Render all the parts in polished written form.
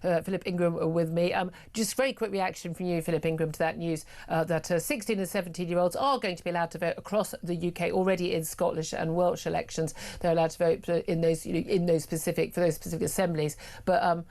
Philip Ingram with me. Just very quick reaction from you, Philip Ingram, to that news that 16 and 17-year-olds are going to be allowed to vote across the UK already in Scottish and Welsh elections. They're allowed to vote in those, in those specific assemblies, but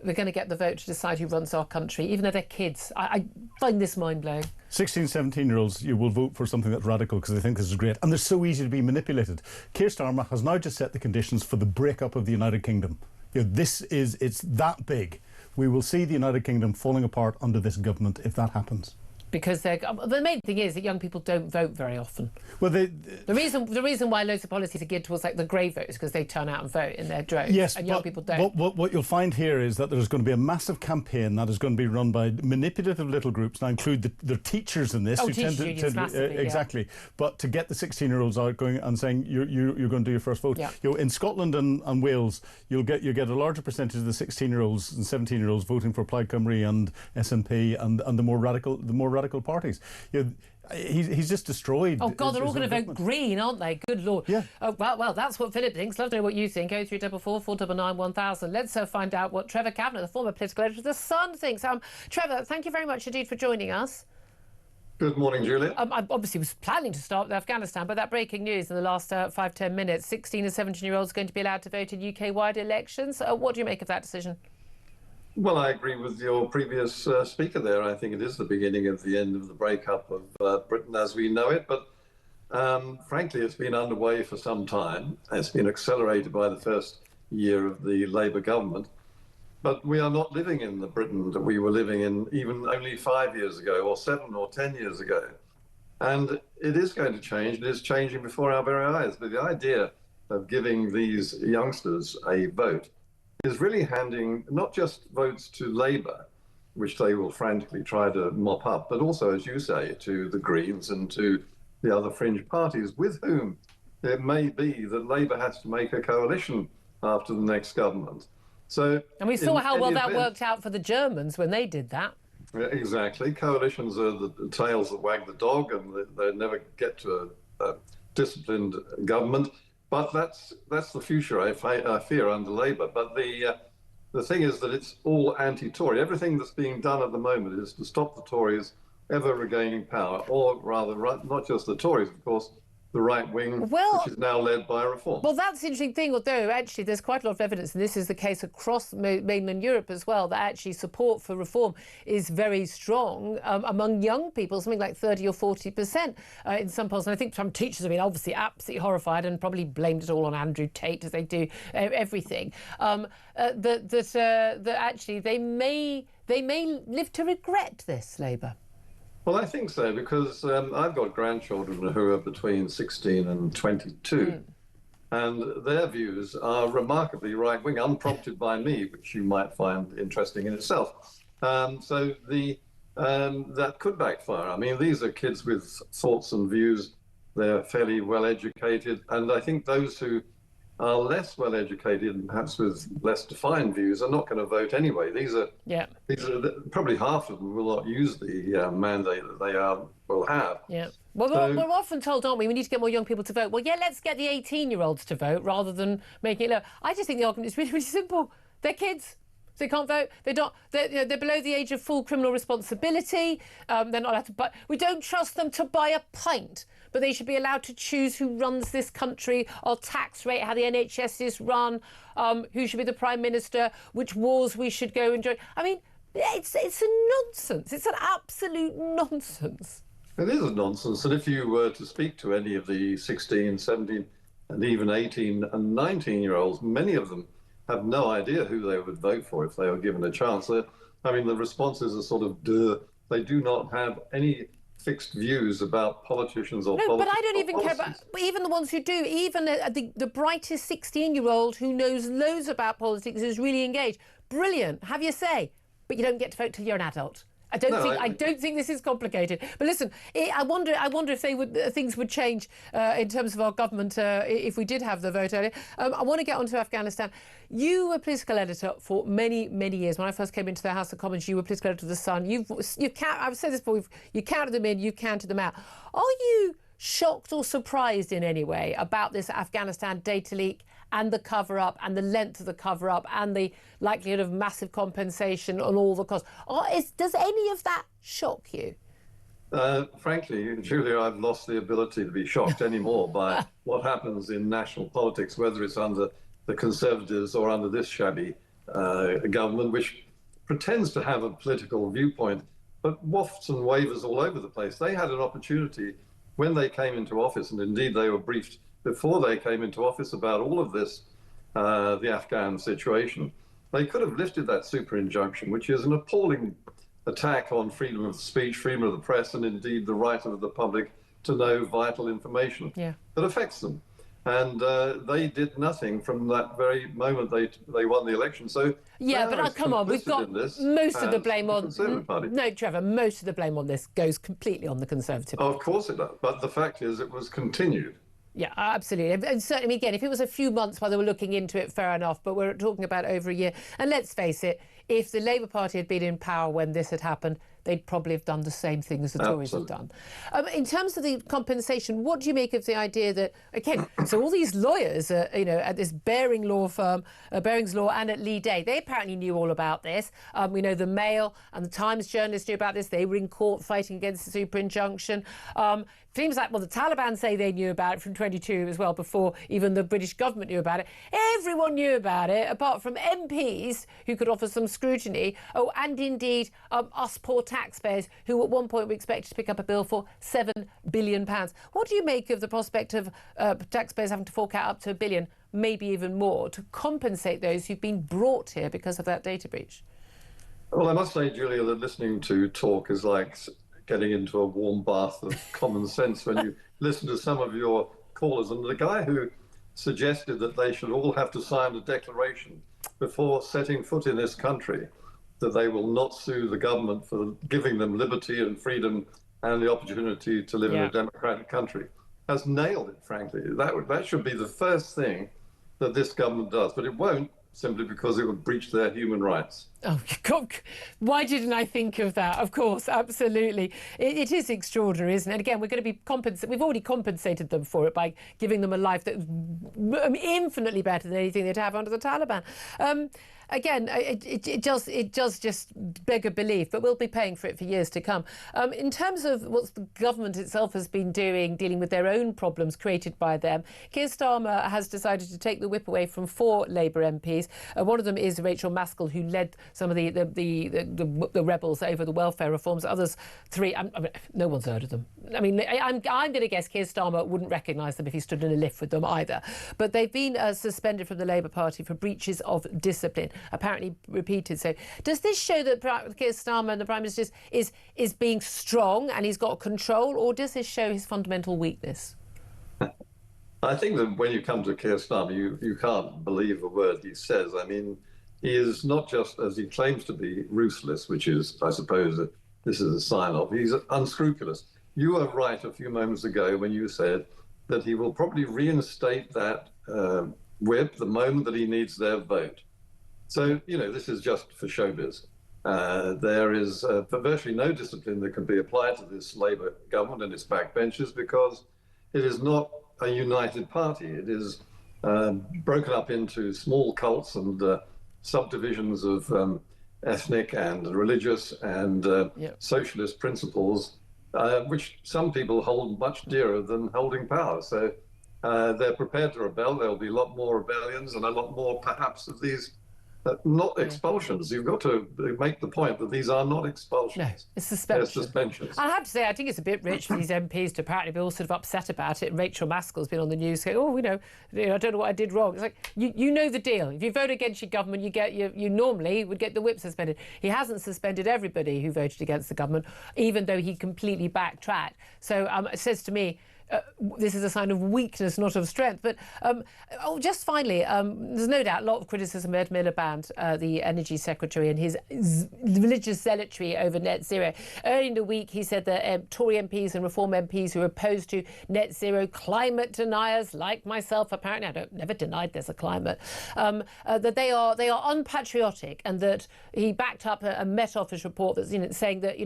we're going to get the vote to decide who runs our country, even though they're kids. I find this mind-blowing. 16, 17-year-olds, you will vote for something that's radical because they think this is great, and they're so easy to be manipulated. Keir Starmer has now just set the conditions for the breakup of the United Kingdom. It's that big. We will see the United Kingdom falling apart under this government if that happens. Because the main thing is that young people don't vote very often. Well, the reason why loads of policies are geared towards like the grey vote is because they turn out and vote in their droves. Yes, and young people don't. What you'll find here is that there's going to be a massive campaign that is going to be run by manipulative little groups. Now include the teachers in this. Oh, teachers unions massively, exactly. Yeah. But to get the 16-year-olds out going and saying you're going to do your first vote. Yeah. In Scotland and Wales, you get a larger percentage of the 16-year-olds and 17-year-olds voting for Plaid Cymru and SNP and the more radical parties. He's just destroyed. Oh God, they're all going to vote Green, aren't they? Good Lord. Yeah. Well, that's what Philip thinks. Love to know what you think. 0344 499 1000. Let's find out what Trevor Kavanagh, the former political editor of The Sun, thinks. Trevor, thank you very much indeed for joining us. Good morning, Julia. I obviously was planning to start with Afghanistan, but that breaking news in the last 5-10 minutes, 16 and 17-year-olds going to be allowed to vote in UK-wide elections. What do you make of that decision? Well, I agree with your previous speaker there. I think it is the beginning of the end of the breakup of Britain as we know it. But frankly, it's been underway for some time. It's been accelerated by the first year of the Labour government. But we are not living in the Britain that we were living in even only 5 years ago or 7 or 10 years ago. And it is going to change. It is changing before our very eyes. But the idea of giving these youngsters a vote is really handing not just votes to Labour, which they will frantically try to mop up, but also, as you say, to the Greens and to the other fringe parties with whom it may be that Labour has to make a coalition after the next government. So, and we saw how well that worked out for the Germans when they did that. Exactly. Coalitions are the tails that wag the dog, and they never get to a disciplined government. But that's the future, I fear, under Labour. But the thing is that it's all anti-Tory. Everything that's being done at the moment is to stop the Tories ever regaining power, or rather, not just the Tories, of course, the right wing, which is now led by Reform. Well, that's the interesting thing, although actually there's quite a lot of evidence, and this is the case across mainland Europe as well, that actually support for reform is very strong among young people, something like 30 or 40% in some polls. And I think some teachers have been obviously absolutely horrified and probably blamed it all on Andrew Tate, as they do everything. That actually they may live to regret this, Labour. Well, I think so, because I've got grandchildren who are between 16 and 22, and their views are remarkably right-wing, unprompted by me, which you might find interesting in itself. So that could backfire. I mean, these are kids with thoughts and views. They're fairly well-educated, and I think those who are less well-educated and perhaps with less defined views are not going to vote anyway. These are probably half of them will not use the mandate that they will have. Yeah. Well, we're often told, aren't we, we need to get more young people to vote. Well, yeah, let's get the 18-year-olds to vote rather than making it low. I just think the argument is really, really simple. They're kids. So they can't vote. They're below the age of full criminal responsibility. They're not allowed to buy. We don't trust them to buy a pint, but they should be allowed to choose who runs this country, our tax rate, how the NHS is run, who should be the Prime Minister, which wars we should go and join. I mean, it's a nonsense. It's an absolute nonsense. It is a nonsense. And if you were to speak to any of the 16, 17, and even 18 and 19-year-olds, many of them have no idea who they would vote for if they were given a chance. I mean, the responses are sort of duh. They do not have any fixed views about politicians or No, but I don't even care about even the ones who do. Even the brightest 16-year-old who knows loads about politics, is really engaged. Brilliant. Have your say. But you don't get to vote till you're an adult. I don't think this is complicated. But listen, I wonder if things would change in terms of our government if we did have the vote earlier. I want to get on to Afghanistan. You were political editor for many, many years. When I first came into the House of Commons, you were political editor of The Sun. I've said this before. You counted them in, you counted them out. Are you shocked or surprised in any way about this Afghanistan data leak and the cover-up and the length of the cover-up and the likelihood of massive compensation on all the costs. Does any of that shock you? Frankly, Julia, I've lost the ability to be shocked anymore by what happens in national politics, whether it's under the Conservatives or under this shabby government, which pretends to have a political viewpoint, but wafts and wavers all over the place. They had an opportunity when they came into office, and indeed they were briefed before they came into office about all of this, the Afghan situation. They could have lifted that super injunction, which is an appalling attack on freedom of speech, freedom of the press, and indeed the right of the public to know vital information that affects them. And they did nothing from that very moment they won the election. So but come on, we've got most of the blame on no, Trevor. Most of the blame on this goes completely on the Conservative Party. Of course it does, but the fact is, it was continued. Yeah, absolutely. And certainly, again, if it was a few months while they were looking into it, fair enough. But we're talking about over a year. And let's face it, if the Labour Party had been in power when this had happened, they'd probably have done the same thing as the Tories have done. In terms of the compensation, what do you make of the idea that, again, so all these lawyers, at this Barings Law firm, Barings Law and at Lee Day, they apparently knew all about this. We know the Mail and the Times journalists knew about this. They were in court fighting against the super injunction. Seems like, well, the Taliban say they knew about it from 22 as well, before even the British government knew about it. Everyone knew about it, apart from MPs who could offer some scrutiny. Oh, and indeed, us poor taxpayers, who at one point were expected to pick up a bill for £7 billion. What do you make of the prospect of taxpayers having to fork out up to £1 billion, maybe even more, to compensate those who've been brought here because of that data breach? Well, I must say, Julia, that listening to talk is like getting into a warm bath of common sense when you listen to some of your callers. And the guy who suggested that they should all have to sign a declaration before setting foot in this country that they will not sue the government for giving them liberty and freedom and the opportunity to live in a democratic country has nailed it, frankly. That should be the first thing that this government does, but it won't, simply because it would breach their human rights. Oh, God. Why didn't I think of that? Of course, absolutely. It is extraordinary, isn't it? And again, we're going to be we've already compensated them for it by giving them a life that's infinitely better than anything they'd have under the Taliban. Again, it does just beg a belief, but we'll be paying for it for years to come. In terms of what the government itself has been doing, dealing with their own problems created by them, Keir Starmer has decided to take the whip away from 4 Labour MPs. One of them is Rachel Maskell, who led some of the rebels over the welfare reforms. Others 3, no one's heard of them. I mean, I'm going to guess Keir Starmer wouldn't recognise them if he stood in a lift with them either. But they've been suspended from the Labour Party for breaches of discipline, apparently repeated. So does this show that Keir Starmer and the Prime Minister is being strong and he's got control, or does this show his fundamental weakness? I think that when you come to Keir Starmer, you can't believe a word he says. I mean, he is not just, as he claims to be, ruthless, which is, I suppose, this is a sign of. He's unscrupulous. You were right a few moments ago when you said that he will probably reinstate that whip the moment that he needs their vote. So, this is just for showbiz. There is virtually no discipline that can be applied to this Labour government and its backbenchers because it is not a united party. It is broken up into small cults and subdivisions of ethnic and religious and socialist principles, which some people hold much dearer than holding power. So they're prepared to rebel. There'll be a lot more rebellions and a lot more, perhaps, of these not expulsions. You've got to make the point that these are not expulsions. No, it's suspensions. They're suspensions. I have to say, I think it's a bit rich for these MPs to apparently be all sort of upset about it. Rachel Maskell's been on the news saying, I don't know what I did wrong. It's like, you know the deal. If you vote against your government, you normally would get the whip suspended. He hasn't suspended everybody who voted against the government, even though he completely backtracked. So it says to me, this is a sign of weakness, not of strength. But just finally, there's no doubt a lot of criticism of Ed Miliband, the Energy Secretary, and his religious zealotry over net zero. Early in the week, he said that Tory MPs and Reform MPs who are opposed to net zero, climate deniers like myself, apparently, never denied there's a climate, that they are unpatriotic, and that he backed up a Met Office report that's saying that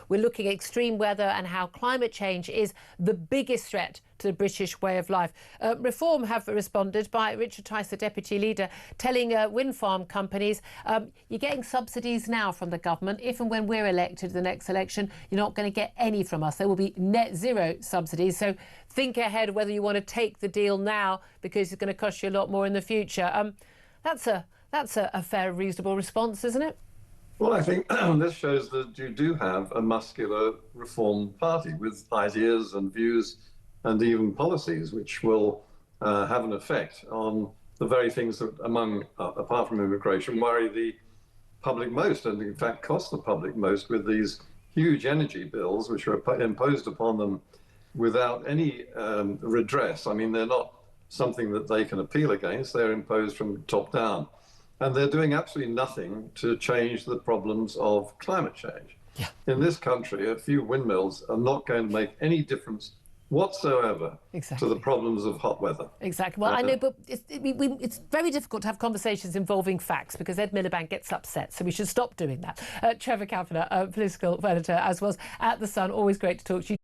we're looking at extreme weather and how climate change is the biggest threat to the British way of life. Reform have responded by Richard Tice, the Deputy Leader, telling wind farm companies, you're getting subsidies now from the government. If and when we're elected the next election, you're not going to get any from us. There will be net zero subsidies. So think ahead whether you want to take the deal now, because it's going to cost you a lot more in the future. That's a fair, reasonable response, isn't it? Well, I think this shows that you do have a muscular Reform Party with ideas and views and even policies which will have an effect on the very things that, apart from immigration, worry the public most, and in fact cost the public most, with these huge energy bills which are imposed upon them without any redress. I mean, they're not something that they can appeal against. They're imposed from top down. And they're doing absolutely nothing to change the problems of climate change. Yeah. In this country, a few windmills are not going to make any difference whatsoever to the problems of hot weather. Exactly. Well, I know, but it's very difficult to have conversations involving facts because Ed Miliband gets upset, so we should stop doing that. Trevor Kavanagh, political editor, as was at The Sun. Always great to talk to you.